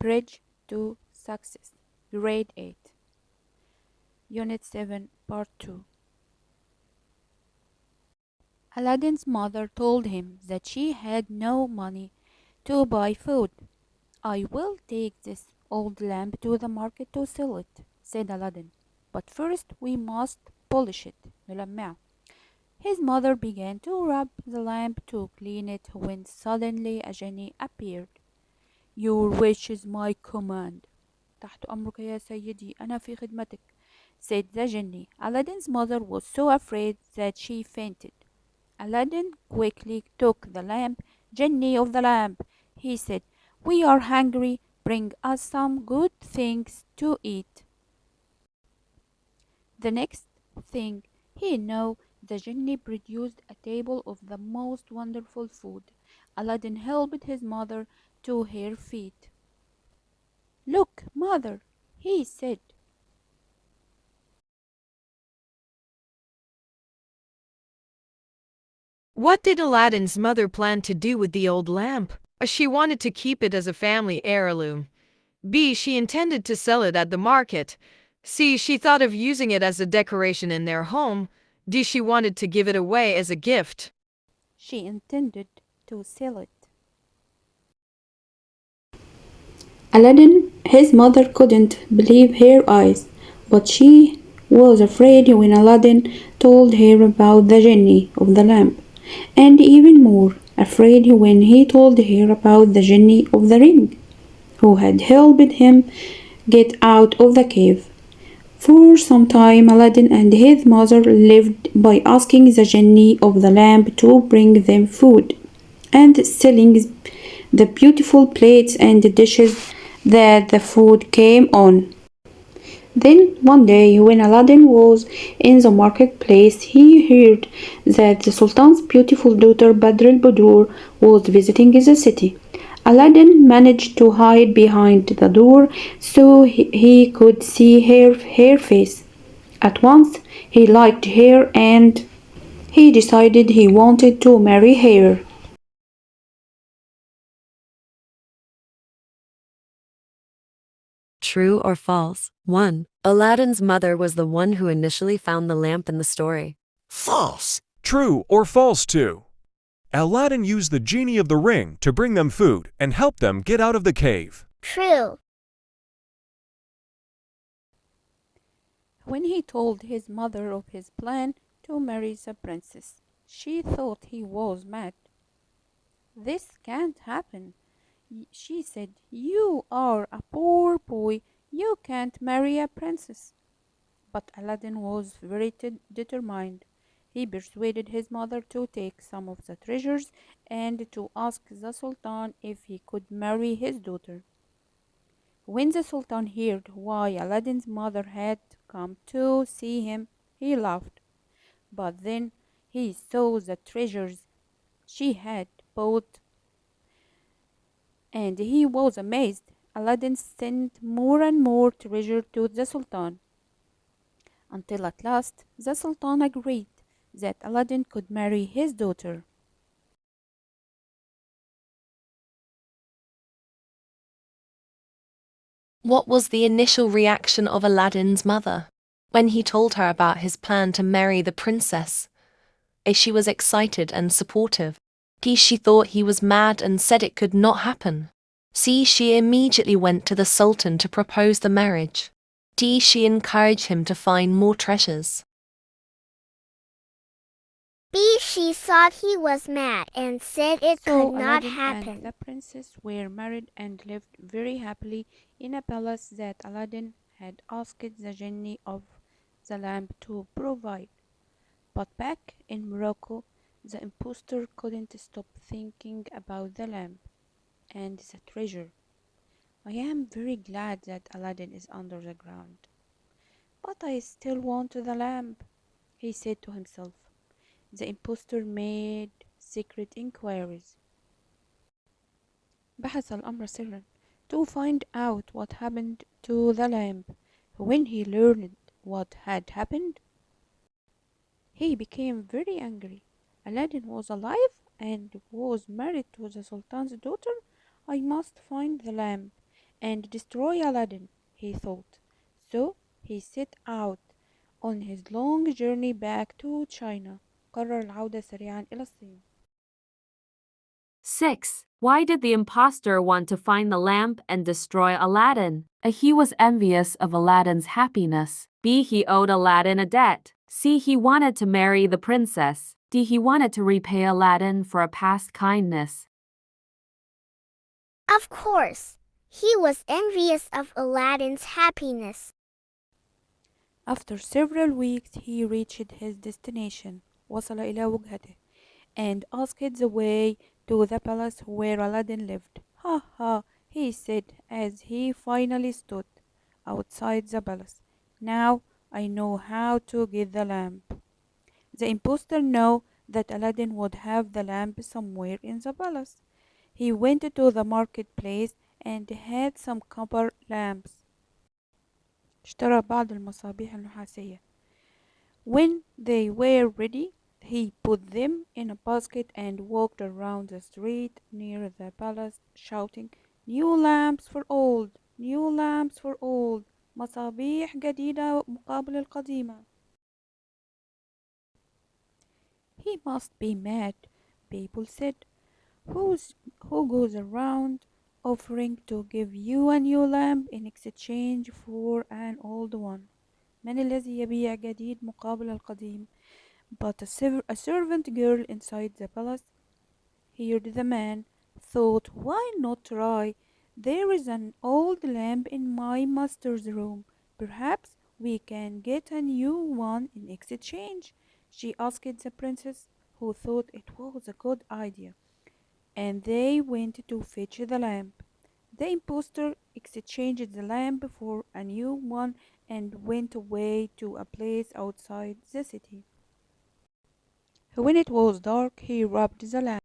Bridge to Success, Grade 8, Unit 7, Part 2. Aladdin's mother told him that she had no money to buy food. "I will take this old lamp to the market to sell it," said Aladdin. "But first we must polish it." نلمعه. His mother began to rub the lamp to clean it when suddenly a genie appeared. "Your wish is my command." "تحت أمرك يا سيدي، أنا في خدمتك," said the genie. Aladdin's mother was so afraid that she fainted. Aladdin quickly took the lamp. "Genie of the lamp," he said, "we are hungry. Bring us some good things to eat." The next thing he knew, the genie produced a table of the most wonderful food. Aladdin helped his mother to her feet. "Look, mother," he said. What did Aladdin's mother plan to do with the old lamp? A. She wanted to keep it as a family heirloom. B. She intended to sell it at the market. C. She thought of using it as a decoration in their home. D. She wanted to give it away as a gift. She intended to sell it. Aladdin, his mother couldn't believe her eyes, but she was afraid when Aladdin told her about the genie of the lamp, and even more afraid when he told her about the genie of the ring, who had helped him get out of the cave. For some time Aladdin and his mother lived by asking the genie of the lamp to bring them food, and selling the beautiful plates and dishes that the food came on. Then one day when Aladdin was in the marketplace, he heard that the Sultan's beautiful daughter Badr al-Budur was visiting the city. Aladdin managed to hide behind the door so he could see her face. At once he liked her and he decided he wanted to marry her. True or false? 1. Aladdin's mother was the one who initially found the lamp in the story. False. True or false 2. Aladdin used the genie of the ring to bring them food and help them get out of the cave. True. When he told his mother of his plan to marry the princess, she thought he was mad. "This can't happen," she said. "You are a poor boy. You can't marry a princess." But Aladdin was very determined. He persuaded his mother to take some of the treasures and to ask the Sultan if he could marry his daughter. When the Sultan heard why Aladdin's mother had come to see him, he laughed. But then he saw the treasures she had bought, and he was amazed. Aladdin sent more and more treasure to the Sultan, until at last the Sultan agreed that Aladdin could marry his daughter. What was the initial reaction of Aladdin's mother when he told her about his plan to marry the princess? A. She was excited and supportive. B. She thought he was mad and said it could not happen. C. She immediately went to the Sultan to propose the marriage. D. She encouraged him to find more treasures. B. She thought he was mad and said it So could not Aladdin happen. and the princess were married and lived very happily in a palace that Aladdin had asked the genie of the lamp to provide. But back in Morocco, the impostor couldn't stop thinking about the lamp and the treasure. "I am very glad that Aladdin is under the ground, but I still want the lamp," he said to himself. The impostor made secret inquiries. بحث الأمر سرا to find out what happened to the lamp. When he learned what had happened, he became very angry. Aladdin was alive and was married to the Sultan's daughter. I must find the lamp and destroy Aladdin, he thought. So he set out on his long journey back to China. قرر العودة سريعا إلى الصين. 6. Why did the impostor want to find the lamp and destroy Aladdin? A. He was envious of Aladdin's happiness. B. He owed Aladdin a debt. C. He wanted to marry the princess. D. He wanted to repay Aladdin for a past kindness. Of course, he was envious of Aladdin's happiness. After several weeks he reached his destination. وصل إلى وجهته and asked the way to the palace where Aladdin lived. Ha ha, he said as he finally stood outside the palace. Now I know how to get the lamp. The impostor knew that Aladdin would have the lamp somewhere in the palace. He went to the marketplace and had some copper lamps. اشترى بعض المصابيح النحاسية. When they were ready, he put them in a basket and walked around the street near the palace shouting, New lamps for old, new lamps for old, مصابيح جديدة مقابل القديمة. He must be mad, people said. Who goes around offering to give you a new lamp in exchange for an old one? من الذي يبيع جديد مقابل القديم؟ But a servant girl inside the palace heard the man, thought, why not try? There is an old lamp in my master's room. Perhaps we can get a new one in exchange. She asked the princess, who thought it was a good idea, and they went to fetch the lamp. The impostor exchanged the lamp for a new one and went away to a place outside the city. When it was dark, he rubbed the lamp